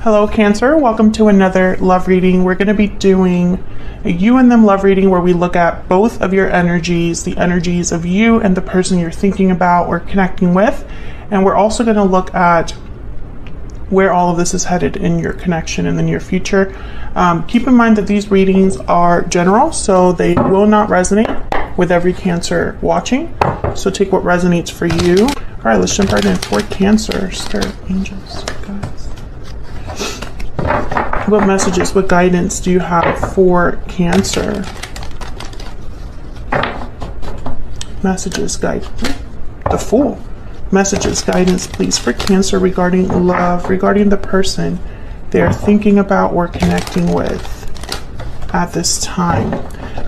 Hello Cancer, welcome to another love reading. We're going to be doing a you and them love reading where we look at both of your energies, the energies of you and the person you're thinking about or connecting with. And we're also going to look at where all of this is headed in your connection in the near future. Keep in mind that these readings are general, so they will not resonate with every Cancer watching. So take what resonates for you. All right, let's jump right in. For Cancer, Spirit, Angels, guys. What messages, what guidance do you have for Cancer? Messages, guide. The Fool. Messages, guidance, please, for Cancer regarding love, regarding the person they're thinking about or connecting with at this time.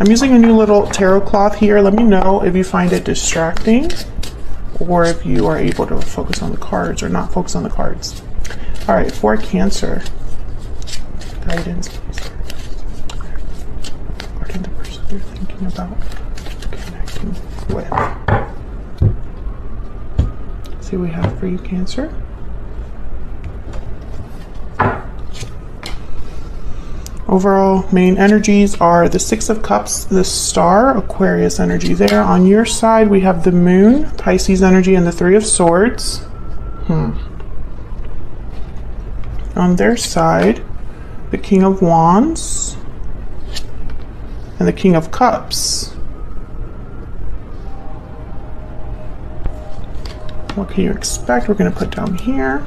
I'm using a new little tarot cloth here. Let me know if you find it distracting or if you are able to focus on the cards or not focus on the cards. All right, for Cancer. Guidance, please. Regarding the person you're thinking about connecting with. Let's see what we have for you, Cancer. Overall, main energies are the Six of Cups, the Star, Aquarius energy there. On your side, we have the Moon, Pisces energy, and the Three of Swords. On their side, the King of Wands and the King of Cups. What can you expect? We're going to put down here.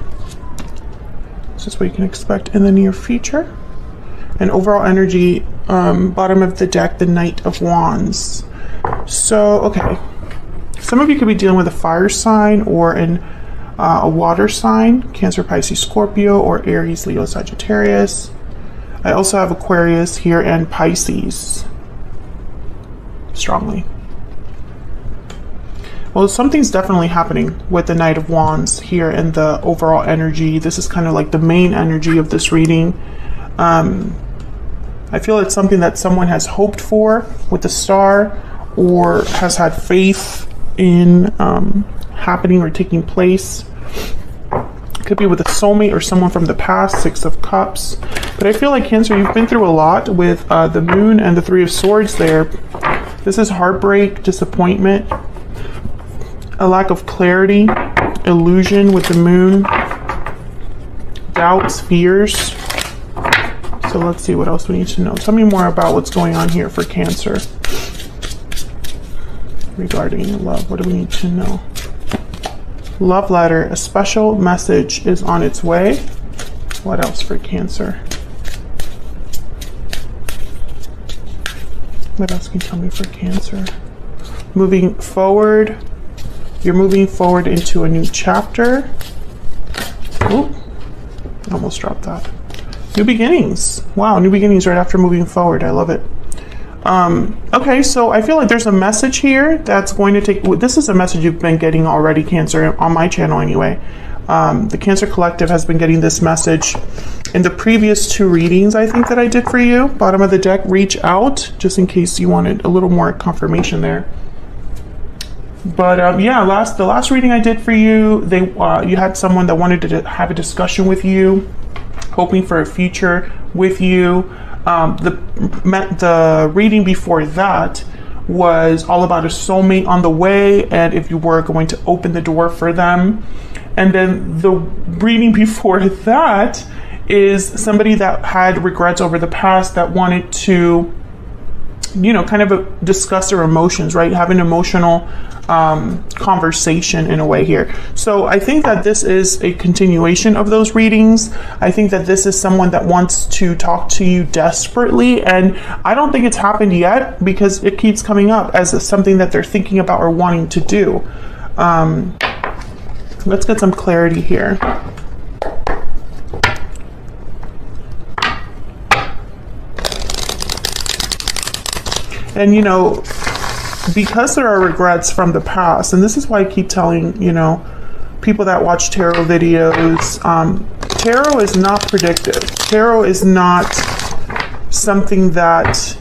This is what you can expect in the near future. And overall energy, bottom of the deck, the Knight of Wands. So, okay. Some of you could be dealing with a fire sign or a water sign, Cancer, Pisces, Scorpio, or Aries, Leo, Sagittarius. I also have Aquarius here and Pisces strongly. Well, something's definitely happening with the Knight of Wands here and the overall energy. This is kind of like the main energy of this reading. I feel it's something that someone has hoped for with the Star or has had faith in happening or taking place. Could be with a soulmate or someone from the past, Six of Cups. But I feel like Cancer, you've been through a lot with the Moon and the Three of Swords there. This is heartbreak, disappointment, a lack of clarity, illusion with the Moon, doubts, fears. So let's see what else we need to know. Tell me more about what's going on here for Cancer regarding love. What do we need to know? Love letter, a special message is on its way. What else for Cancer? What else can you tell me for Cancer? Moving forward. You're moving forward into a new chapter. Oh, almost dropped that. New beginnings. Wow, new beginnings right after moving forward. I love it. Okay, so I feel like there's a message here that's going to take, this is a message you've been getting already, Cancer, on my channel anyway. The Cancer Collective has been getting this message in the previous two readings, I think, that I did for you. Bottom of the deck, reach out, just in case you wanted a little more confirmation there. But yeah, the last reading I did for you, you had someone that wanted to have a discussion with you, hoping for a future with you. The reading before that was all about a soulmate on the way and if you were going to open the door for them. And then the reading before that is somebody that had regrets over the past that wanted to, you know, kind of discuss their emotions, right? Have an emotional conversation in a way here. So I think that this is a continuation of those readings. I think that this is someone that wants to talk to you desperately, and I don't think it's happened yet because it keeps coming up as something that they're thinking about or wanting to do. Let's get some clarity here. And, you know, because there are regrets from the past, and this is why I keep telling, you know, people that watch tarot videos, tarot is not predictive. Tarot is not something that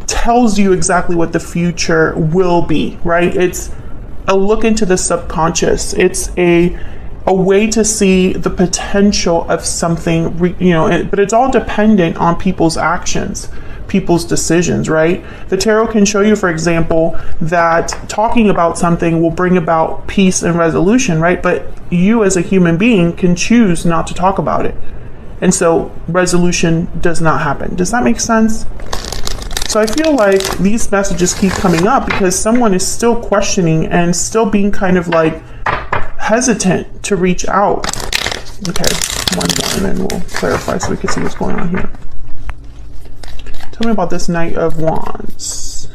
tells you exactly what the future will be, right? It's a look into the subconscious. It's a a way to see the potential of something, but it's all dependent on people's actions, people's decisions, right? The tarot can show you, for example, that talking about something will bring about peace and resolution, right? But you as a human being can choose not to talk about it. And so resolution does not happen. Does that make sense? So I feel like these messages keep coming up because someone is still questioning and still being kind of like hesitant to reach out. Okay, one more and then we'll clarify so we can see what's going on here. Tell me about this Knight of Wands.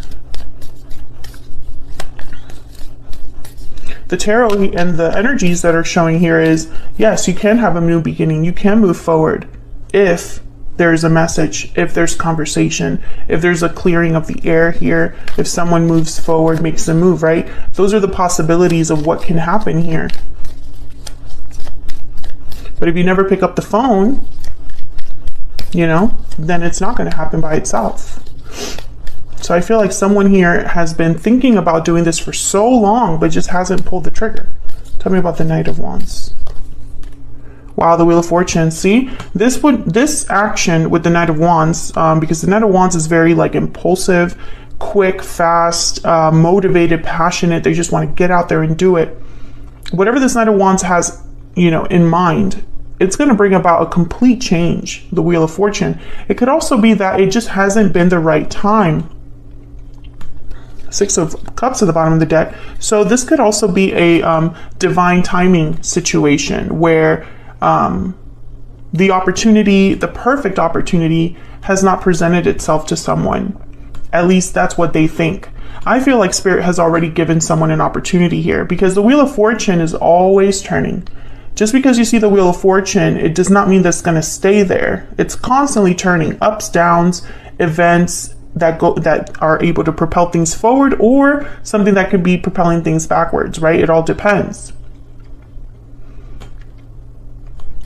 The tarot and the energies that are showing here is, yes, you can have a new beginning. You can move forward if there's a message, if there's conversation, if there's a clearing of the air here, if someone moves forward, makes a move, right? Those are the possibilities of what can happen here. But if you never pick up the phone, then it's not going to happen by itself. So I feel like someone here has been thinking about doing this for so long, but just hasn't pulled the trigger. Tell me about the Knight of Wands. Wow, the Wheel of Fortune. See, this action with the Knight of Wands, because the Knight of Wands is very like impulsive, quick, fast, motivated, passionate. They just want to get out there and do it. Whatever this Knight of Wands has, in mind, it's going to bring about a complete change, the Wheel of Fortune. It could also be that it just hasn't been the right time. Six of Cups at the bottom of the deck. So this could also be a divine timing situation where the opportunity, the perfect opportunity, has not presented itself to someone. At least that's what they think. I feel like Spirit has already given someone an opportunity here because the Wheel of Fortune is always turning. Just because you see the Wheel of Fortune, it does not mean that's going to stay there. It's constantly turning, ups, downs, events that are able to propel things forward, or something that could be propelling things backwards, right? It all depends.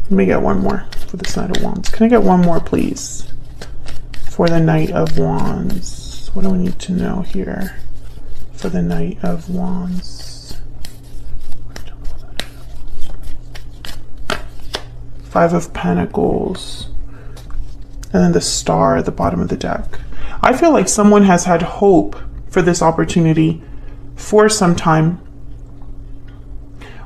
Let me get one more for this Knight of Wands. Can I get one more, please? For the Knight of Wands. What do we need to know here for the Knight of Wands? Five of Pentacles. And then the Star at the bottom of the deck. I feel like someone has had hope for this opportunity for some time.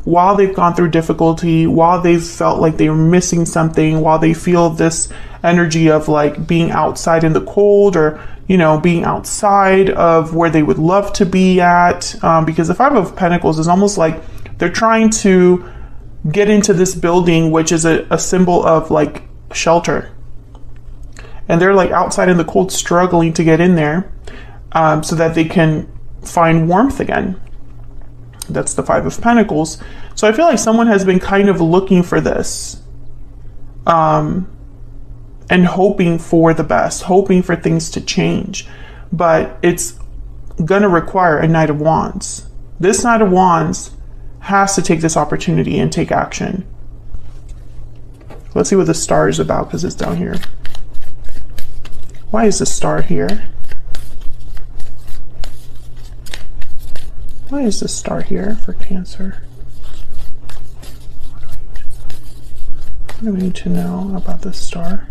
While they've gone through difficulty, while they've felt like they were missing something, while they feel this energy of like being outside in the cold, or being outside of where they would love to be at, because the Five of Pentacles is almost like they're trying to get into this building, which is a symbol of like shelter, and they're like outside in the cold, struggling to get in there, so that they can find warmth again. That's the Five of Pentacles. So I feel like someone has been kind of looking for this, and hoping for the best, hoping for things to change. But it's going to require a Knight of Wands. This Knight of Wands has to take this opportunity and take action. Let's see what the Star is about, because it's down here. Why is the Star here? Why is the Star here for Cancer? What do we need to know about the Star?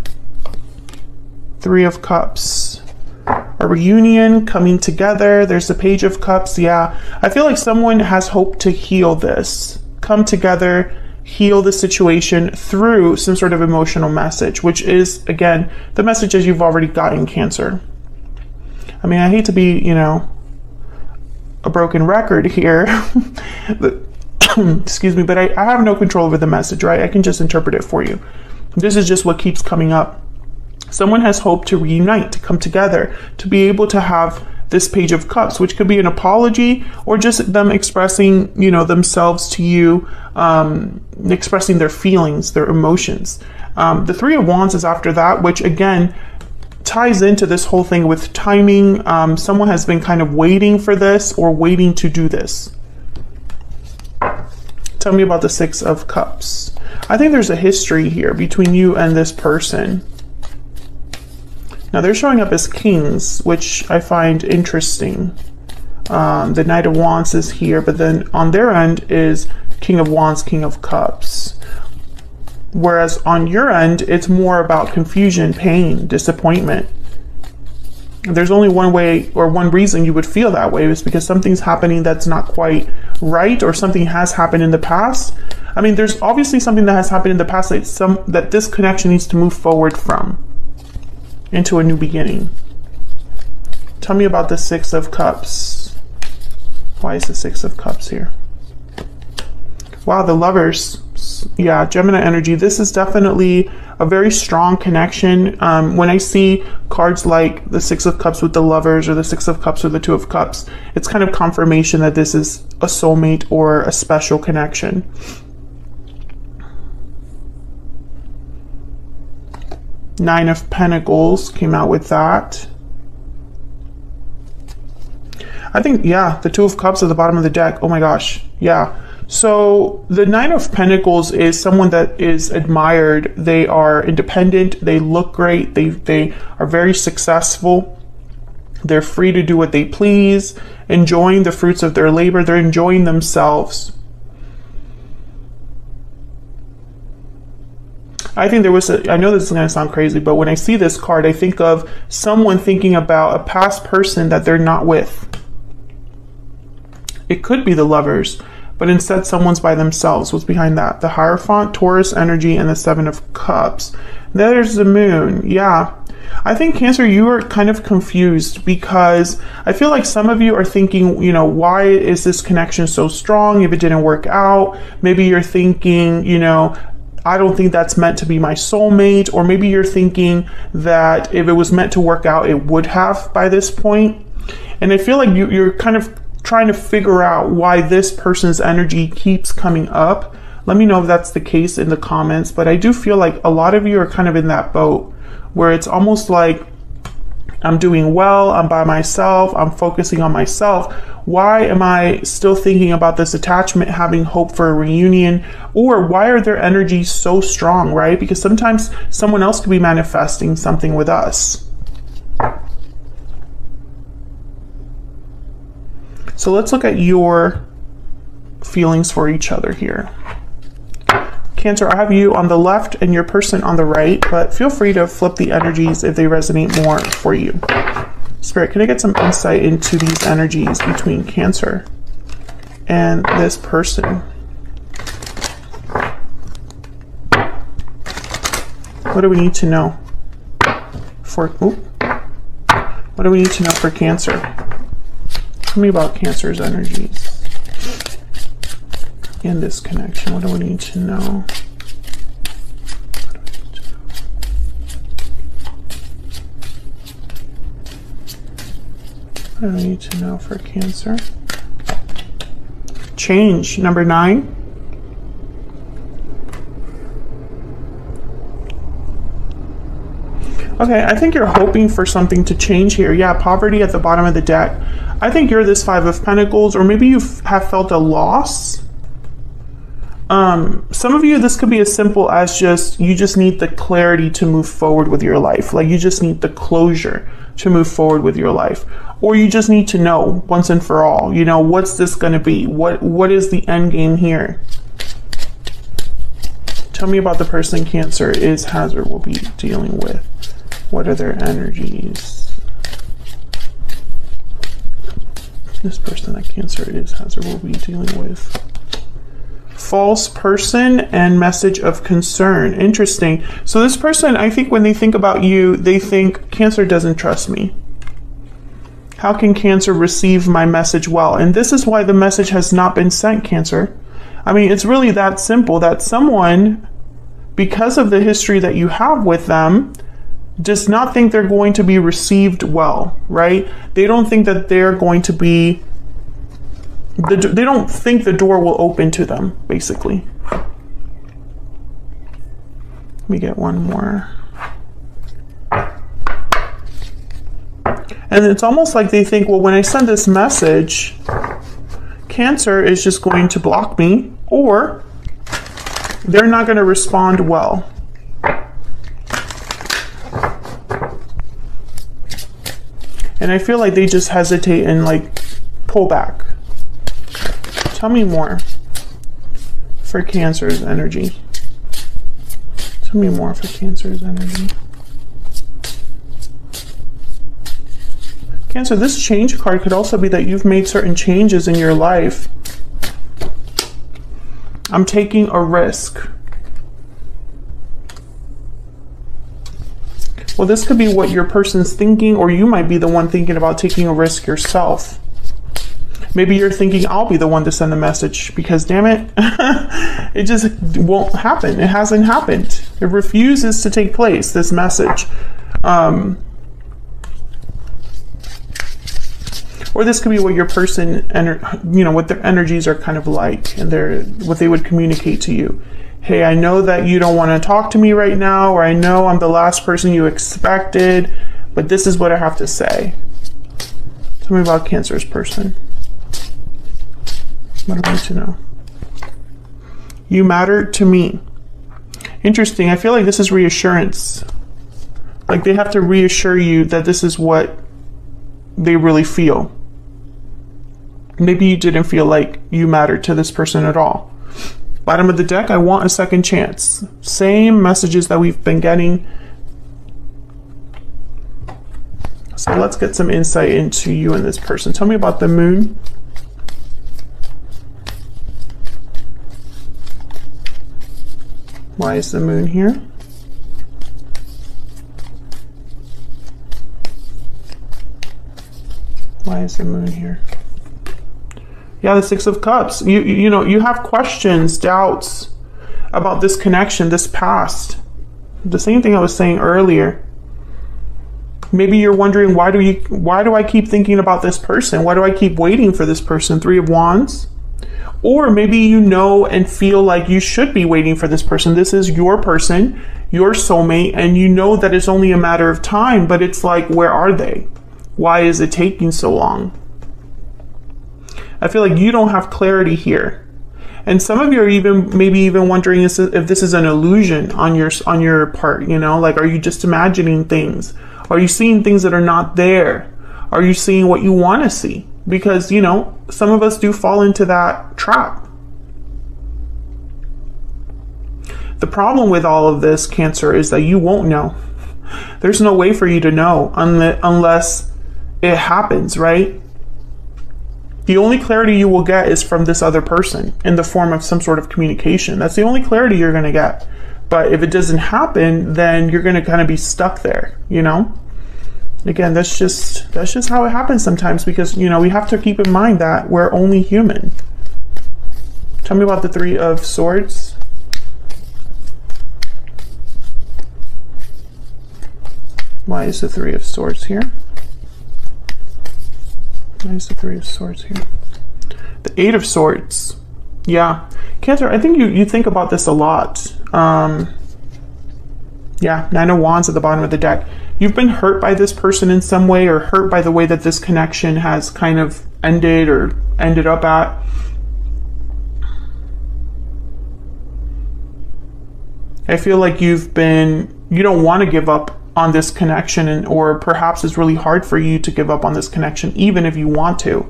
Three of Cups. A reunion, coming together. There's the Page of Cups. Yeah, I feel like someone has hope to heal this. Come together, heal the situation through some sort of emotional message, which is, again, the messages you've already gotten, Cancer. I mean, I hate to be, a broken record here, but excuse me, but I have no control over the message, right? I can just interpret it for you. This is just what keeps coming up. Someone has hope to reunite, to come together, to be able to have this Page of Cups, which could be an apology or just them expressing, themselves to you, expressing their feelings, their emotions. The Three of Wands is after that, which again ties into this whole thing with timing. Someone has been kind of waiting for this or waiting to do this. Tell me about the Six of Cups. I think there's a history here between you and this person. Now they're showing up as kings, which I find interesting. The Knight of Wands is here, but then on their end is King of Wands, King of Cups. Whereas on your end, it's more about confusion, pain, disappointment. There's only one way or one reason you would feel that way, is because something's happening that's not quite right, or something has happened in the past. I mean, there's obviously something that has happened in the past that this connection needs to move forward from into a new beginning. Tell me about the Six of Cups. Why is the Six of Cups here? Wow, the Lovers. Yeah, Gemini energy. This is definitely a very strong connection. When I see cards like the Six of Cups with the Lovers, or the Six of Cups with the Two of Cups, it's kind of confirmation that this is a soulmate or a special connection. Nine of Pentacles came out with that. I think, yeah, the Two of Cups at the bottom of the deck. Oh my gosh. Yeah. So the Nine of Pentacles is someone that is admired. They are independent. They look great. They are very successful. They're free to do what they please, enjoying the fruits of their labor. They're enjoying themselves. I think there was I know this is going to sound crazy, but when I see this card, I think of someone thinking about a past person that they're not with. It could be the Lovers, but instead someone's by themselves. What's behind that? The Hierophant, Taurus energy, and the Seven of Cups. There's the Moon. Yeah. I think, Cancer, you are kind of confused, because I feel like some of you are thinking, you know, why is this connection so strong if it didn't work out? Maybe you're thinking, you know, I don't think that's meant to be my soulmate. Or maybe you're thinking that if it was meant to work out, it would have by this point. And I feel like you're kind of trying to figure out why this person's energy keeps coming up. Let me know if that's the case in the comments. But I do feel like a lot of you are kind of in that boat where it's almost like, I'm doing well, I'm by myself, I'm focusing on myself. Why am I still thinking about this attachment, having hope for a reunion? Or why are their energies so strong, right? Because sometimes someone else could be manifesting something with us. So let's look at your feelings for each other here. Cancer, I have you on the left and your person on the right, but feel free to flip the energies if they resonate more for you. Spirit, can I get some insight into these energies between Cancer and this person? What do we need to know for, what do we need to know for Cancer? Tell me about Cancer's energies in this connection. What do we need to know? What do we need to know for Cancer? Change, number 9. Okay, I think you're hoping for something to change here. Yeah, poverty at the bottom of the deck. I think you're this Five of Pentacles, or maybe you have felt a loss. Some of you, this could be as simple as you just need the clarity to move forward with your life. Like, you just need the closure to move forward with your life. Or you just need to know once and for all, you know, what's this going to be? What is the end game here? Tell me about the person Cancer is, has, or will be dealing with. What are their energies? This person that Cancer is, has, or will be dealing with. False person and message of concern. Interesting. So this person, I think when they think about you, they think Cancer doesn't trust me. How can Cancer receive my message well? And this is why the message has not been sent, Cancer. I mean, it's really that simple, that someone, because of the history that you have with them, does not think they're going to be received well, right? They don't think that they're going to be, they don't think the door will open to them, basically. Let me get one more. And it's almost like they think, well, when I send this message, Cancer is just going to block me, or they're not going to respond well. And I feel like they just hesitate and like pull back. Tell me more. for Cancer's energy? Tell me more for Cancer's energy. Cancer, this change card could also be that you've made certain changes in your life. I'm taking a risk. Well, this could be what your person's thinking, or you might be the one thinking about taking a risk yourself. Maybe you're thinking, I'll be the one to send the message, because damn it, it just won't happen. It hasn't happened. It refuses to take place, this message. Or this could be what your person, what their energies are kind of like, and what they would communicate to you. Hey, I know that you don't want to talk to me right now, or I know I'm the last person you expected, but this is what I have to say. Tell me about Cancer's person. What do I need to know? You matter to me. Interesting. I feel like this is reassurance. Like they have to reassure you that this is what they really feel. Maybe you didn't feel like you mattered to this person at all. Bottom of the deck, I want a second chance. Same messages that we've been getting. So let's get some insight into you and this person. Tell me about the moon. Why is the moon here? Why is the moon here? Yeah, the Six of Cups. You know, you have questions, doubts about this connection, this past. The same thing I was saying earlier. Maybe you're wondering, why do I keep thinking about this person? Why do I keep waiting for this person? Three of Wands. Or maybe you know and feel like you should be waiting for this person. This is your person, your soulmate, and you know that it's only a matter of time, but it's like, where are they? Why is it taking so long? I feel like you don't have clarity here. And some of you are maybe even wondering if this is an illusion on your part, you know, like, are you just imagining things? Are you seeing things that are not there? Are you seeing what you want to see? Because, you know, some of us do fall into that trap. The problem with all of this, Cancer, is that you won't know. There's no way for you to know unless it happens, right? The only clarity you will get is from this other person in the form of some sort of communication. That's the only clarity you're going to get. But if it doesn't happen, then you're going to kind of be stuck there, you know? Again, that's just how it happens sometimes, because, you know, we have to keep in mind that we're only human. Tell me about the Three of Swords. Why is the Three of Swords here? Why is the Three of Swords here? The Eight of Swords. Yeah. Cancer, I think you think about this a lot. Yeah, Nine of Wands at the bottom of the deck. You've been hurt by this person in some way, or hurt by the way that this connection has kind of ended or ended up at. I feel like you don't want to give up on this connection, or perhaps it's really hard for you to give up on this connection, even if you want to.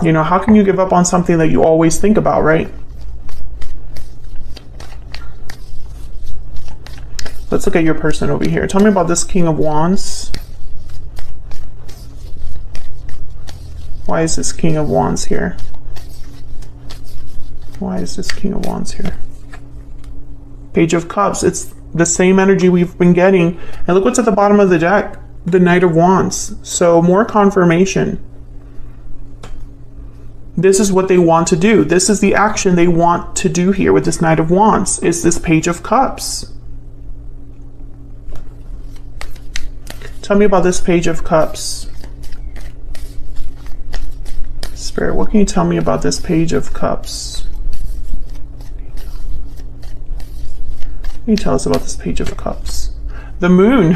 You know, how can you give up on something that you always think about, right? Let's look at your person over here. Tell me about this King of Wands. Why is this King of Wands here? Why is this King of Wands here? Page of Cups. It's the same energy we've been getting. And look what's at the bottom of the deck. The Knight of Wands. So more confirmation. This is what they want to do. This is the action they want to do here with this Knight of Wands. It's this Page of Cups. Tell me about this Page of Cups. Spirit, what can you tell me about this Page of Cups? What can you tell us about this Page of Cups? The Moon.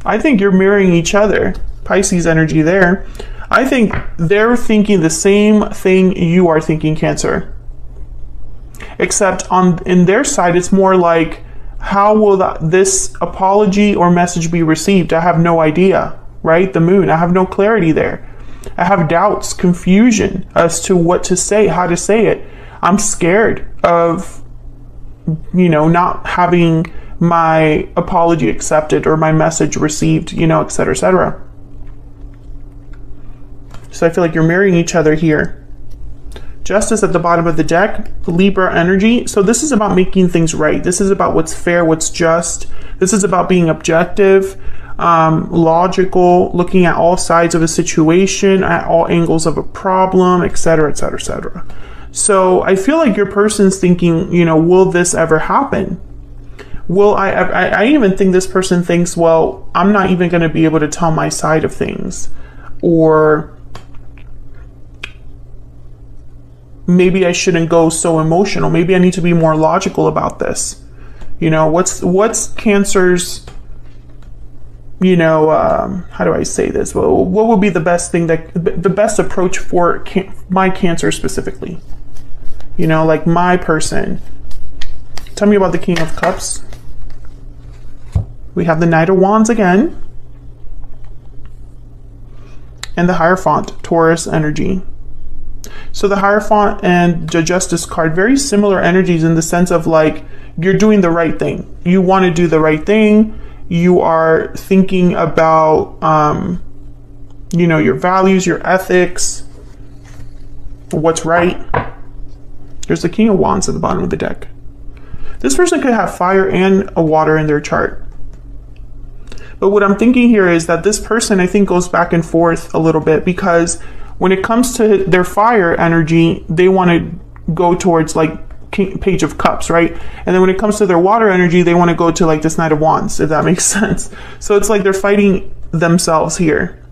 I think you're mirroring each other. Pisces energy there. I think they're thinking the same thing you are thinking, Cancer. Except in their side, it's more like, how will this apology or message be received? I have no idea, right? The Moon, I have no clarity there. I have doubts, confusion as to what to say, how to say it. I'm scared of, you know, not having my apology accepted or my message received, you know, etc., etc. So I feel like you're mirroring each other here. Justice at the bottom of the deck, Libra energy. So this is about making things right. This is about what's fair, what's just. This is about being objective, logical, looking at all sides of a situation, at all angles of a problem, etc., etc., etc. So I feel like your person's thinking, you know, will this ever happen? Will I even think this person thinks, well, I'm not even going to be able to tell my side of things. Or maybe I shouldn't go so emotional. Maybe I need to be more logical about this. You know, what's Cancer's, you know, how do I say this? Well, what would be the best thing the best approach for my Cancer specifically? You know, like my person. Tell me about the King of Cups. We have the Knight of Wands again. And the Hierophant, Taurus energy. So the Hierophant and the Justice card, very similar energies in the sense of like, you're doing the right thing. You want to do the right thing. You are thinking about, you know, your values, your ethics, what's right. There's the King of Wands at the bottom of the deck. This person could have fire and a water in their chart. But what I'm thinking here is that this person, I think, goes back and forth a little bit, because when it comes to their fire energy, they want to go towards like Page of Cups, right? And then when it comes to their water energy, they want to go to like this Knight of Wands, if that makes sense. So it's like they're fighting themselves here.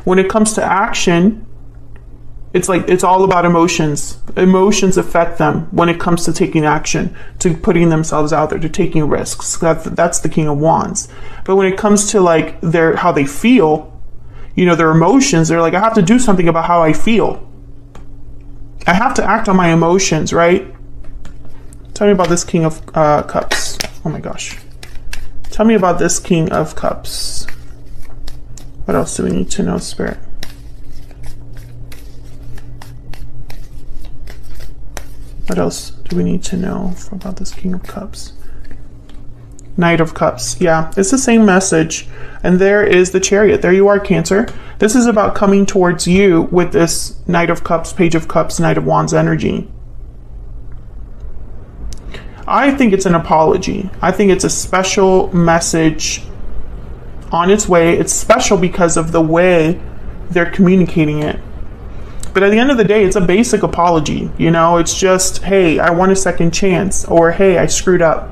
When it comes to action, it's like it's all about emotions. Emotions affect them when it comes to taking action, to putting themselves out there, to taking risks. That's the King of Wands. But when it comes to like how they feel, you know, their emotions, they're like, I have to do something about how I feel. I have to act on my emotions, right? Tell me about this King of Cups. Oh my gosh. Tell me about this King of Cups. What else do we need to know, Spirit? What else do we need to know about this King of Cups? Knight of Cups. Yeah, it's the same message. And there is the Chariot. There you are, Cancer. This is about coming towards you with this Knight of Cups, Page of Cups, Knight of Wands energy. I think it's an apology. I think it's a special message on its way. It's special because of the way they're communicating it. But at the end of the day, it's a basic apology. You know, it's just, hey, I want a second chance, or hey, I screwed up.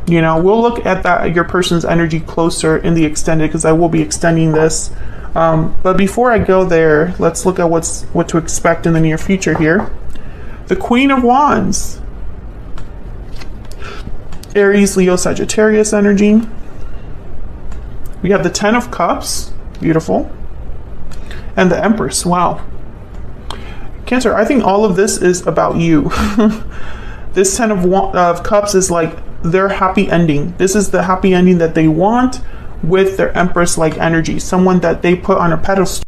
You know, we'll look at your person's energy closer in the extended, because I will be extending this. But before I go there, let's look at what to expect in the near future here. The Queen of Wands. Aries, Leo, Sagittarius energy. We have the Ten of Cups. Beautiful. And the Empress. Wow. Cancer, I think all of this is about you. This Ten of Cups is like their happy ending. This is the happy ending that they want with their Empress-like energy. Someone that they put on a pedestal.